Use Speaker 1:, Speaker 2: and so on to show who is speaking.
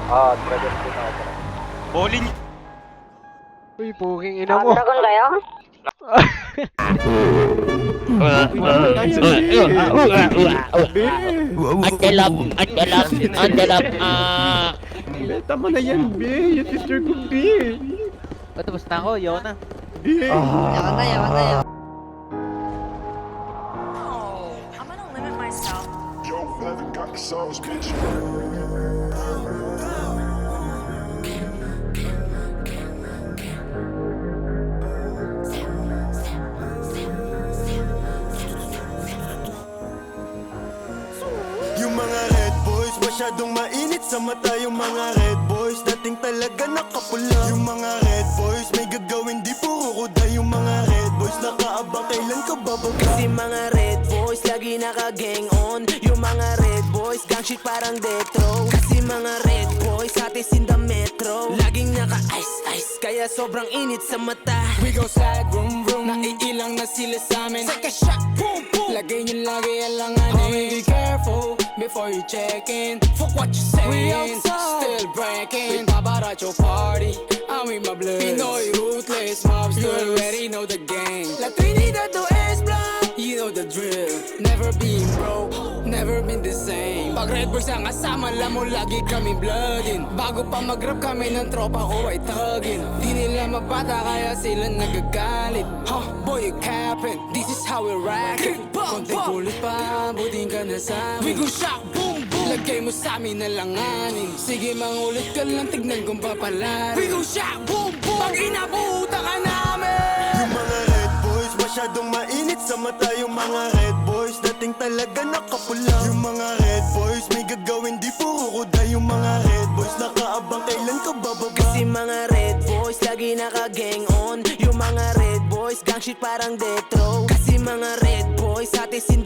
Speaker 1: Dragon din ako.
Speaker 2: Bowling.
Speaker 3: Uy, puking ina mo.
Speaker 4: Dragon kayo?
Speaker 5: Andelap.
Speaker 6: Beta mo na yan, B. Yung sister ko, B.
Speaker 3: Tapos na ako, yaw na.
Speaker 6: B.
Speaker 4: Yaman na, yaman na, yaman.
Speaker 7: I'm gonna limit myself.
Speaker 8: Yo, Leather got the sauce, bitch.
Speaker 9: Yung mga red boys, masyadong mainit sa mata. Yung mga red boys, dating talaga nakapula. Yung mga red boys, may gagawin di puro kuda. Yung mga red boys, nakaabang kailan ka bababa.
Speaker 10: Kasi mga red boys, lagi naka-gang on. Yung mga red boys, gang shit parang death row. Kasi mga red boys, atis in the metro. Laging naka-ice, kaya sobrang init sa mata. We go slide, vroom vroom, naiilang na sila sa amin. Take a shot, boom boom, lagay nyo lagi alanganin. Homie, be careful before you check in. Fuck what you saying, we outside, still breaking. We pop out at your party, I'm with my blood. Pinoy ruthless mobsters, you already know the game. La Trinidad to S-Block, you know the drill. Never been broke, never been the same. Pag red boys ang kasama, alam mo lagi kami bloodin. Bago pa mag-rap kami ng tropa ko ay tugin. Di nila mabata kaya sila nagagalit. Huh, boy, you capping, this is how we rock it. Konting kulit pa, buting ka na sa amin. We go shock, boom, boom. Lagay mo sa amin na langanin. Sige, mangulit ka lang, tignan kung papalarin. We go shock, boom, boom. Pag inabuta ka namin.
Speaker 9: Yung mga red boys, masyadong mainit sa mata. Yung mga red boys, dating talaga nakapula. Yung mga red boys, may gagawin di puro kuda. Yung mga red boys, nakaabang kailan ka bababa.
Speaker 10: Kasi mga red boys, lagi naka-gang on. Yung mga red boys, gang shit parang death row. Kasi mga red boys, atis in